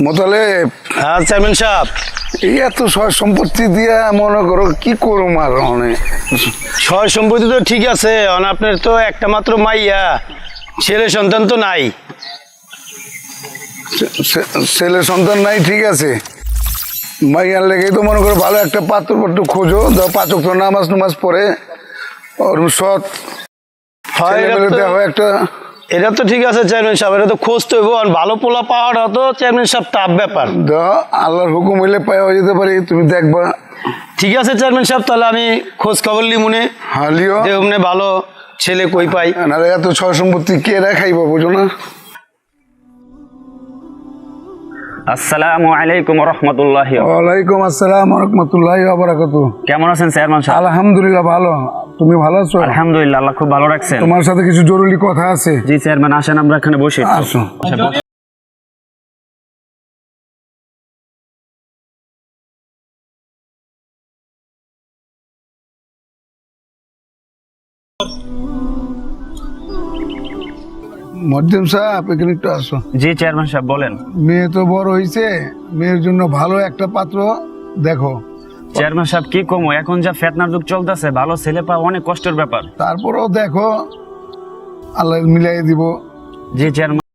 মোতালেব, হ্যাঁ চেয়ারম্যান সাহেব। এই এত সয় সম্পত্তি দিয়া মনে করো কি করুম আর অনেক সয় সম্পত্তি তো ঠিক আছে, আপনার তো একটা মাত্র মাইয়া, ছেলে সন্তান তো নাই। ছেলে সন্তান নাই, ঠিক আছে। মাইয়ার লেগে তো মনে করো ভালো একটা পাত্র পাত্র খোঁজো, দাও 5 ওয়াক্ত নামাজ নামাজ পড়ে ওরম সৎ ছেলে মেলে দেওয়া হয় একটা। এটা তো ঠিক আছে চেয়ারম্যান সাহেব, এটা তো খুঁজতে হইব, আর ভালো পোলা পাওয়াটা তো চেয়ারম্যান সাহেব টাফ ব্যাপার। দাও, আল্লাহর হুকুম হইলে পাওয়া যেতে পারে, তুমি দেখবা। ঠিক আছে চেয়ারম্যান সাহেব, তাহলে আমি খোঁজ খবর লি মনে হালিও যে ভালো ছেলে কই পাই। নাহলে এত সয় সম্পত্তি কে রাখাইব, বুঝো না। আসসালামু আলাইকুম রহমতুল্লাহ। ওয়ালাইকুম আসসালাম রহমতুল্লাহি ওয়া বারাকাতুহু। কেমন আছেন চেয়ারম্যান সাহেব? আলহামদুলিল্লাহ ভালো, তুমি ভালো আছো? আলহামদুলিল্লাহ, আল্লাহ খুব ভালো রাখছেন। তোমার সাথে কিছু জরুরি কথা আছে। জি চেয়ারম্যান, আসেন আমরা এখানে বসি। আসো। মজ্জেম সাহেব, এখানে একটু আসো। জি চেয়ারম্যান সাহেব বলেন। মেয়ে তো বড় হয়েছে, মেয়ের জন্য ভালো একটা পাত্র দেখো। চেয়ারম্যান সাহেব কি কমো, এখন যা ফেতনার যুগ চলতেছে, ভালো ছেলে পাওয়া অনেক কষ্টের ব্যাপার। তারপরেও দেখো, আল্লাহ মিলাই দিব। জি চেয়ারম্যান।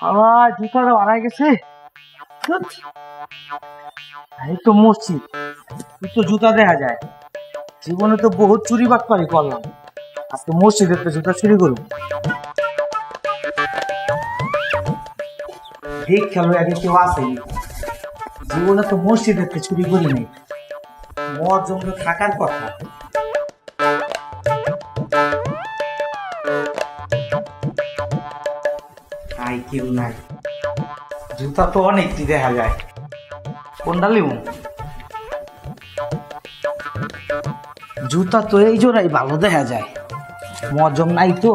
আমার জুতাটা বাড়াই গেছে। এই তো মসজিদ, তো জুতা দেখা যায়। জীবনে তো বহুত চুরি বাটপারি করলাম, আজকে মসজিদের তো জুতা চুরি করব। ঠিক খেলো, আগে কেউ আছে জীবনে তো মসজিদের তো চুরি করি নেই। মদ জমে থাকার কথা, নাই কেউ নাই। জুতা তো অনেকটি দেখা যায়, কোনটা লিব? জুতা তো এই জোড়াই ভালো দেখা যায়, মজম নাই তো,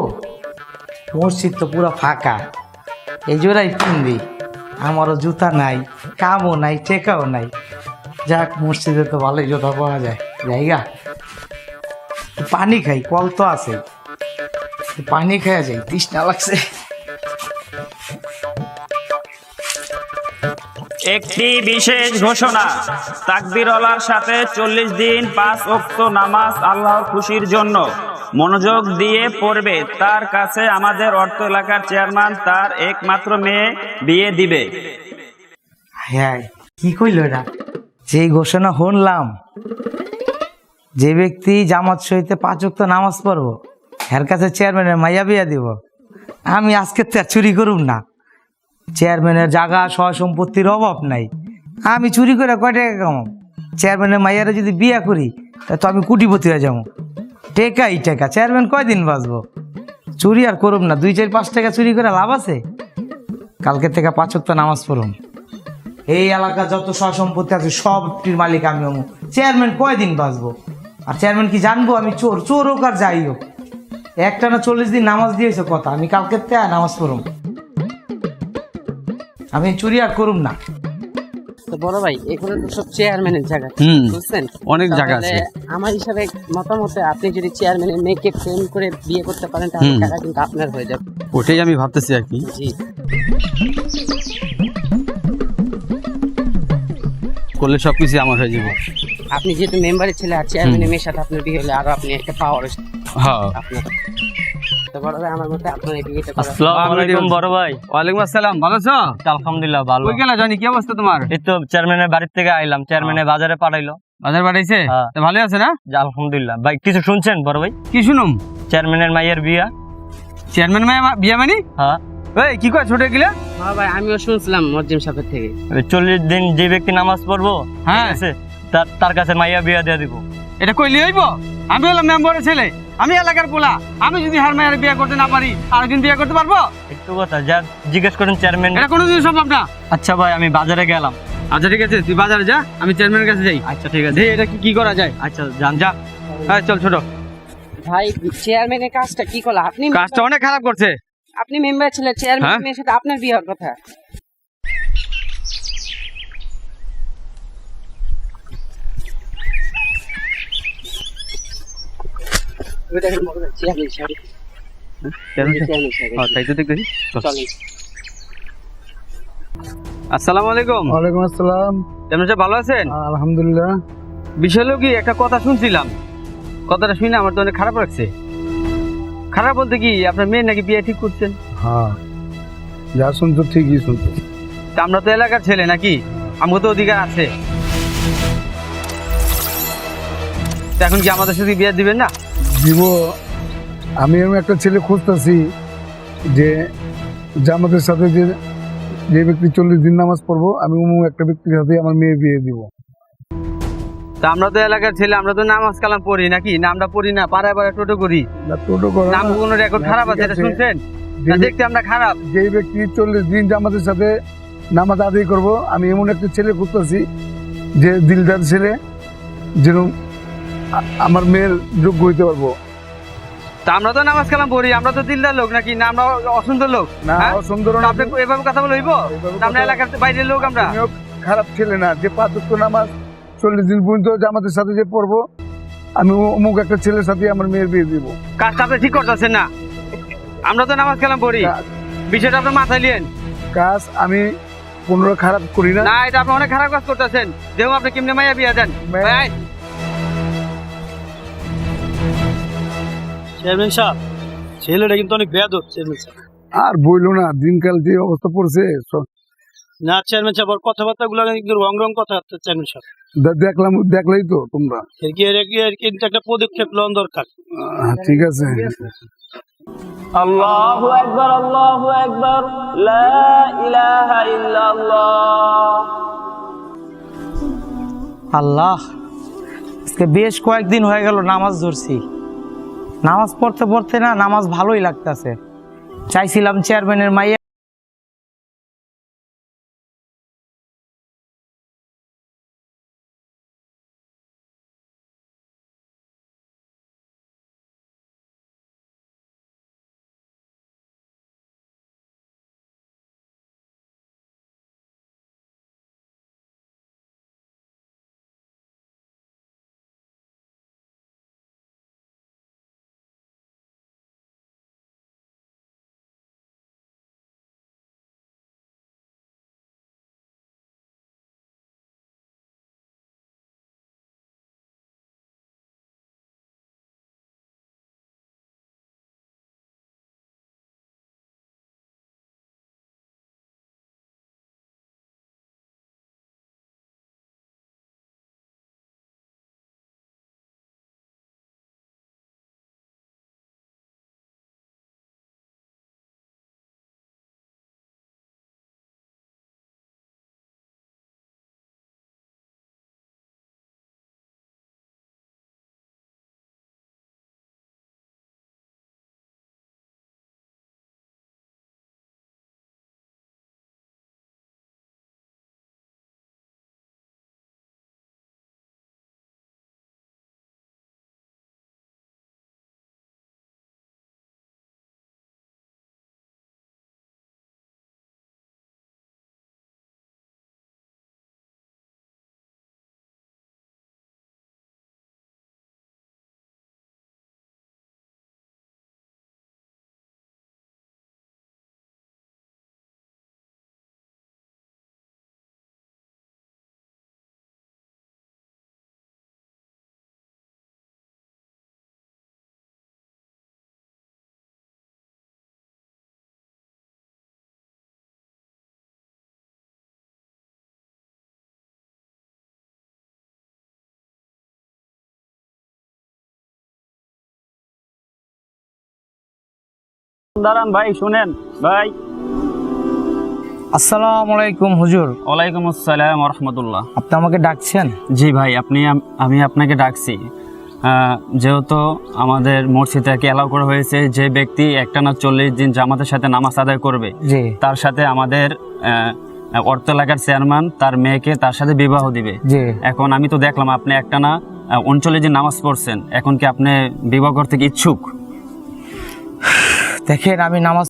মসজিদ তো পুরো ফাঁকা, এই জোড়াই কিনবি। আমারও জুতা নাই, কামও নাই, টেকাও নাই। যাক, মসজিদে তো ভালোই জুতা পাওয়া যায়। জায়গা পানি খাই, কল তো আছে, পানি খাওয়া যায়, তৃষ্ণা লাগছে। একটি বিশেষ ঘোষণা, তাকবীরওয়ালার সাথে 40 দিন 5 ওয়াক্ত নামাজ আল্লাহর খুশির জন্য মনোযোগ দিয়ে পড়বে। তার কাছে আমাদের অর্থ এলাকার চেয়ারম্যান তার একমাত্র মেয়ে বিয়ে দিবে। হ্যাঁ, কি কইল এটা? যে ঘোষণা শুনলাম, যে ব্যক্তি জামাত সহিতে 5 ওয়াক্ত নামাজ পড়বো, এর কাছে চেয়ারম্যানের মাইয়া বিয়া দিব। আমি আজকে তো আর চুরি করুম না। চেয়ারম্যানের জায়গা সয় সম্পত্তির অভাব নাই, আমি চুরি করে কয় টাকা কামাম? চেয়ারম্যানের মাইয়ারা যদি বিয়া করি, তো আমি কোটিপতি হয়ে যাবো। টেকাই টেকা, চেয়ারম্যান কয়দিন বাঁচবো? চুরি আর করুম না, 2, 4, 5 টাকা চুরি করে লাভ আছে? কালকে থেকে 5 ওয়াক্ত নামাজ পড়ুন। এই এলাকা যত সম্পত্তি আছে সবটির মালিক আমি হবো। চেয়ারম্যান কয়দিন বাঁচবো? আর চেয়ারম্যান কি জানবো আমি চোর? চোর হোক আর যাই হোক, একটানা 40 দিন নামাজ দিয়েছে কথা, আমি কালকে নামাজ পড়ুম, আমি চুরি আর করুম না। তো বড় ভাই এগুলো তো সব চেয়ারম্যানের জায়গা, বুঝছেন? অনেক জায়গা তাহলে আছে। আমার হিসাবে মতামতে আপনি যদি চেয়ারম্যানের মেয়েকে প্রেম করে বিয়ে করতে পারেন তাহলে টাকা কিন্তু আপনার হয়ে যাবে। ওটাই আমি ভাবতেছি আর কি। জি, করলে সবকিছু আমার হয়ে যাবে। আপনি যেহেতু মেম্বারের ছেলে আর চেয়ারম্যানের মেয়ের সাথে আপনার বিয়ে হলে আরো আপনি একটা পাওয়ার হ্যাঁ। আপনার। তো বড় ভাই আমার মতে আপনার এই বিয়েটা করা আসসালামু আলাইকুম বড় ভাই। ওয়ালাইকুম আসসালাম, ভালো আছো? আলহামদুলিল্লাহ ভালো। কই গেলা জানি, কি অবস্থা তোমার? এই তো চেয়ারম্যানের বাড়ি থেকে আইলাম, চেয়ারম্যানের বাজারে পাঠাইলো। বাজার পাঠাইছে? হ্যাঁ। তা ভালো আছে না? যা আলহামদুলিল্লাহ। ভাই কিছু শুনছেন বড় ভাই? কি শুনুম? চেয়ারম্যানের মাইয়ের বিয়া। চেয়ারম্যান বিয়া মানে? হ্যাঁ, এই কি কয় ছোট গিলা? হ্যাঁ ভাই, আমিও শুনছিলাম মজ্জিম সাহেবের থেকে। 40 দিন যে ব্যক্তি নামাজ পড়বো, হ্যাঁ। ঠিক আছে, তার কাছে মাইয়া বিয়া দিয়ে দিব। এটা কইলি হইব? আমি হলাম মেম্বারের ছেলে, আমি এলাকার পোলা, আমি যদি হার মায়ের বিয়ে করতে না পারি আরেকদিন বিয়ে করতে পারবো? একটু কথা যা জিজ্ঞেস করেন চেয়ারম্যান। এটা কোনোদিন সম্ভব না। আচ্ছা ভাই, আমি বাজারে গেলাম। আচ্ছা ঠিক আছে, তুই বাজারে যা, আমি চেয়ারম্যানের কাছে যাই। আচ্ছা ঠিক আছে। দে এটা কি করা যায়। আচ্ছা যান। যা, হ্যাঁ চল ছোট। ভাই চেয়ারম্যানের কাজটা কি করলো আপনি? কাজটা অনেক খারাপ করছে। আপনি মেম্বার ছিলেন, হ্যাঁ? চেয়ারম্যানের মেয়ের সাথে আপনার বিয়ে হওয়ার কথা। ওই দেখেন বড় ভাই, চেয়ারম্যান সাহেব। চেয়ারম্যান সাহেব। তাই তো দেখতেছি। চলেন। আসসালামু আলাইকুম। ওয়ালাইকুম আসসালাম। চেয়ারম্যান সাহেব ভালো আছেন? আলহামদুলিল্লাহ। বিষয় হলো কি, একটা কথা শুনছিলাম, কথাটা শুনে আমার তো অনেক খারাপ লাগছে। খারাপ বলতে কি, আপনার মেয়ে নাকি বিয়ে ঠিক করছেন। হ্যাঁ, যা শুনছো ঠিকই শুনছো। তা আমরা তো এলাকার ছেলে নাকি, আমাকে তো অধিকার আছে। তা এখন কি আমাদের সাথে বিয়ে দিবেন না? দিব। আমি একটা ছেলে খুঁজতেছি যে জামাতের সাথে যে যে ব্যক্তি 40 দিন নামাজ পড়বো, আমি অমুক একটা ব্যক্তির সাথে আমার মেয়ে বিয়ে দিব। তা আমরা তো এলাকার ছেলে, আমরা তো নামাজ কালাম পড়ি নাকি? না আমরা পড়ি না, পাড়ায় পাড়ায় টোটো করি। না, টোটো করো নাম না। কোনো রেকর্ড না, খারাপ ঠিক আছে, এটা আছে। শুনছেন? না দেখতে আমরা খারাপ। যেই ব্যক্তি 40 দিন জামাতের সাথে নামাজ আদায় করব, আমি এমন একটা ছেলে খুঁজতেছি যে দিলদার ছেলে, যেন আমার মেয়ের যোগ্য হইতে পারবো। তা আমরা তো নামাজ কালাম পড়ি, আমরা তো দিলদার লোক নাকি? না আমরা অসুন্দর লোক? না, হ্যাঁ? অসুন্দর তা না। আপনি এভাবে কথা বলে হইব? এভাবে তা আমরা কথা- এলাকার বাইরের লোক আমরা। তুমিও খারাপ ছেলে না যে 5 ওয়াক্ত নামাজ 40 দিন পর্যন্ত জামাতের সাথে যে পড়বো, আমি অমুক একটা ছেলের সাথে আমার মেয়ের বিয়ে দিব। কাজটা আপনি ঠিক করতেছেন না। আমরা তো নামাজ কালাম পড়ি, বিষয়টা আপনার মাথায় নিয়েন। কাজ আমি কোনো খারাপ করি না। না, এটা আপনি অনেক খারাপ কাজ করতেছেন। দেখুন আপনি কেমনে মাইয়া বিয়া দেন। মাইয়া- ভাই, চেয়ারম্যান সাহেব, ছেলেটা কিন্তু অনেক বেয়াদব চেয়ারম্যান সাহেব। আর বইলো না, দিনকাল যে অবস্থা পড়ছে, না চেয়ারম্যান সাহেব, ওর কথাবার্তাগুলো কিন্তু রং রং কথা চেয়ারম্যান সাহেব। দেখলেই তো তোমরা। কিন্তু একটা পদক্ষেপ নেওয়া দরকার। ঠিক আছে। আল্লাহু আকবার, আল্লাহু আকবার, লা ইলাহা ইল্লাল্লাহ। আল্লাহ, আজকে বেশ কয়েকদিন হয়ে গেল নামাজ ধরছি, নামাজ পড়তে পড়তে না নামাজ ভালোই লাগতেছে। চাইছিলাম চেয়ারম্যানের মাইয়া দাঁড়ান ভাই, শুনেন ভাই। আসসালামু আলাইকুম হুজুর। ওয়ালাইকুম আসসালাম রহমতুল্লাহ। আপনি আমাকে ডাকছেন? জি ভাই, আমি আপনাকে ডাকছি যেহেতু আমাদের মসজিদটাকে অ্যালাউ করা হয়েছে, যে ব্যক্তি একটানা 40 দিন জামাতের সাথে নামাজ আদায় করবে, জি। তার সাথে আমাদের অর্থ এলাকার চেয়ারম্যান তার মেয়েকে তার সাথে বিবাহ দিবে। জি। এখন আমি তো দেখলাম আপনি একটানা 39 দিন নামাজ পড়ছেন, এখন কি আপনি বিবাহ করতে কি ইচ্ছুক? দেখেন, আমি নামাজ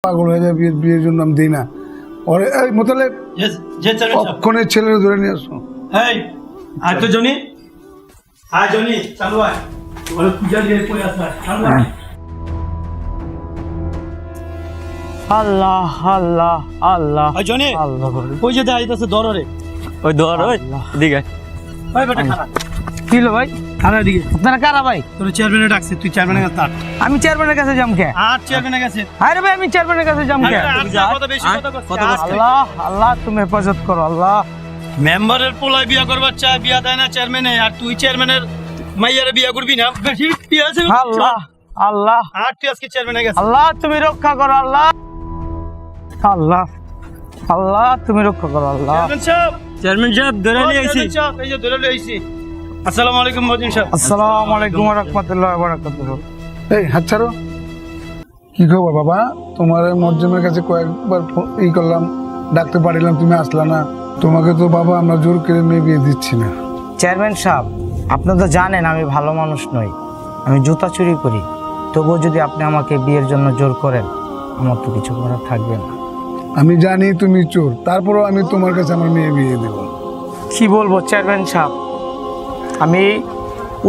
পাগল হয়ে যায়, বিয়ের জন্য আমি দিই না ওরে। এই মোতালে অক্ষণের ছেলেরা ধরে নিয়ে আসো। আর তো জনি, হ্যাঁ জনি চালু হয়, ওরে পূজা দিয়ে কই আসা চালু হয়। আল্লাহ আল্লাহ আল্লাহ ওই জনি, আল্লাহ। ওই যে দাঁড়াইতেছে দররে, ওই দর, ওই দিকে ওই বেটা খারাপ কি হলো ভাই? খারাপ দিকে। আপনারা কারা ভাই? তোর চেয়ারম্যানে ডাকছে, তুই চেয়ারম্যানের কাছে থাক। আমি চেয়ারম্যানের কাছে যাম কে? আর চেয়ারম্যানের কাছে আরে ভাই, আমি চেয়ারম্যানের কাছে যাম কে? কথা বেশি কথা কইছিস। আল্লাহ আল্লাহ, তুমি হেফাজত করো আল্লাহ। মেম্বারের পোলায় বিয়া করবার চায়, বিয়া দেয় না চেয়ারম্যানে, আর তুই চেয়ারম্যানের মাইয়ারে বিয়া করবি না? বেশি বিয়া আছে। আল্লাহ আল্লাহ আর তুই আজকে চেয়ারম্যানের কাছে। আল্লাহ, তুমি রক্ষা করো আল্লাহ। আল্লাহ আল্লাহ, তুমি রক্ষা করো আল্লাহ। চেয়ারম্যান সাহেব ধরে নিয়ে আইছি, এই যে ধরে নিয়ে আইছি। আসসালামু আলাইকুম মজিন সাহেব। আসসালামু আলাইকুম ওয়া রাহমাতুল্লাহি ওয়া বারাকাতুহু। এই হাত ছাড়ো। কি খবর বাবা? তোমার মজ্জমের কাছে কয়েকবার করলাম, ডাকতে পারিলাম, তুমি আসলা না। তোমাকে তো বাবা আমরা জোর করে মেয়ে বিয়ে দিচ্ছি না। চেয়ারম্যান সাহেব, আপনি তো জানেন আমি ভালো মানুষ নই, আমি জুতা চুরি করি। তবুও যদি আপনি আমাকে বিয়ের জন্য জোর করেন, আমার তো কিছু করার থাকবে না। আমি জানি তুমি চোর, তারপরেও আমি তোমার কাছে আমার মেয়ে বিয়ে দেব। কি বলবো চেয়ারম্যান সাহেব, আমি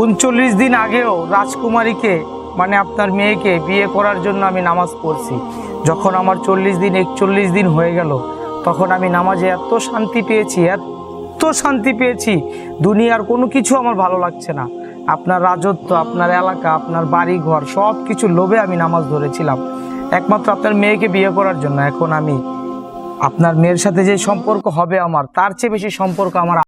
39 দিন আগেও রাজকুমারীকে মানে আপনার মেয়েকে বিয়ে করার জন্য আমি নামাজ পড়ছি। যখন আমার 40 দিন 41 দিন হয়ে গেল, তখন আমি নামাজে এত শান্তি পেয়েছি, এত শান্তি পেয়েছি, দুনিয়ার কোনো কিছু আমার ভালো লাগছে না। আপনার রাজত্ব, আপনার এলাকা, আপনার বাড়ি ঘর সব কিছু লোভে আমি নামাজ ধরেছিলাম একমাত্র আপনার মেয়েকে বিয়ে করার জন্য। এখন আমি আপনার মেয়ের সাথে যে সম্পর্ক হবে আমার, তার চেয়ে বেশি সম্পর্ক আমার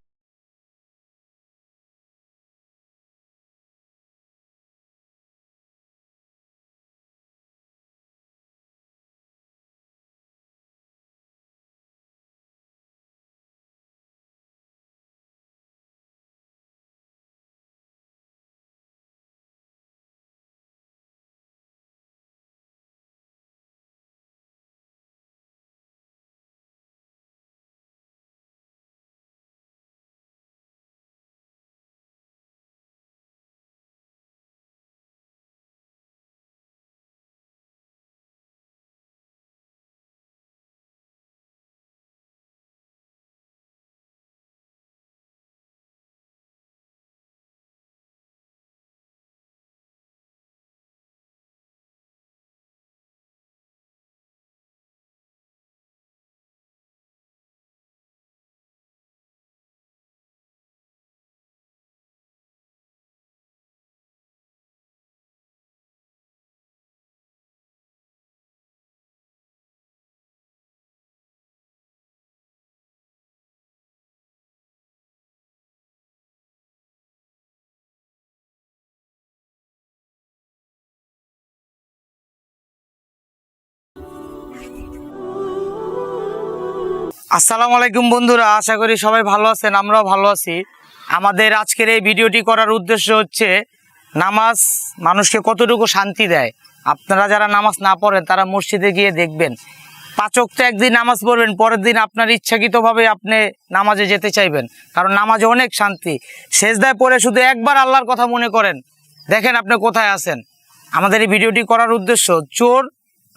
আসসালামু আলাইকুম বন্ধুরা, আশা করি সবাই ভালো আছেন, আমরাও ভালো আছি। আমাদের আজকের এই ভিডিওটি করার উদ্দেশ্য হচ্ছে নামাজ মানুষকে কতটুকু শান্তি দেয়। আপনারা যারা নামাজ না পড়েন তারা মসজিদে গিয়ে দেখবেন, 5 ওয়াক্ত একদিন নামাজ পড়বেন, পরের দিন আপনার ইচ্ছাকৃতভাবে আপনি নামাজে যেতে চাইবেন, কারণ নামাজে অনেক শান্তি। সেজদায় পড়ে শুধু একবার আল্লাহর কথা মনে করেন, দেখেন আপনি কোথায় আছেন। আমাদের এই ভিডিওটি করার উদ্দেশ্য, চোর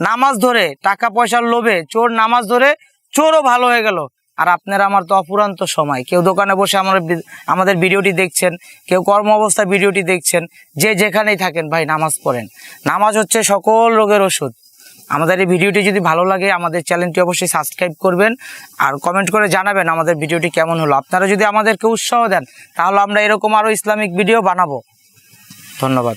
নামাজ ধরে টাকা পয়সার লোভে চোর নামাজ ধরে চোরও ভালো হয়ে গেল, আর আপনারা আমার তো অফুরন্ত সময়, কেউ দোকানে বসে আমাদের ভিডিওটি দেখছেন, কেউ কর্ম অবস্থায় ভিডিওটি দেখছেন, যে যেখানেই থাকেন ভাই নামাজ পড়েন। নামাজ হচ্ছে সকল রোগের ওষুধ। আমাদের এই ভিডিওটি যদি ভালো লাগে আমাদের চ্যানেলটি অবশ্যই সাবস্ক্রাইব করবেন আর কমেন্ট করে জানাবেন আমাদের ভিডিওটি কেমন হলো। আপনারা যদি আমাদেরকে উৎসাহ দেন তাহলে আমরা এরকম আরও ইসলামিক ভিডিও বানাবো। ধন্যবাদ।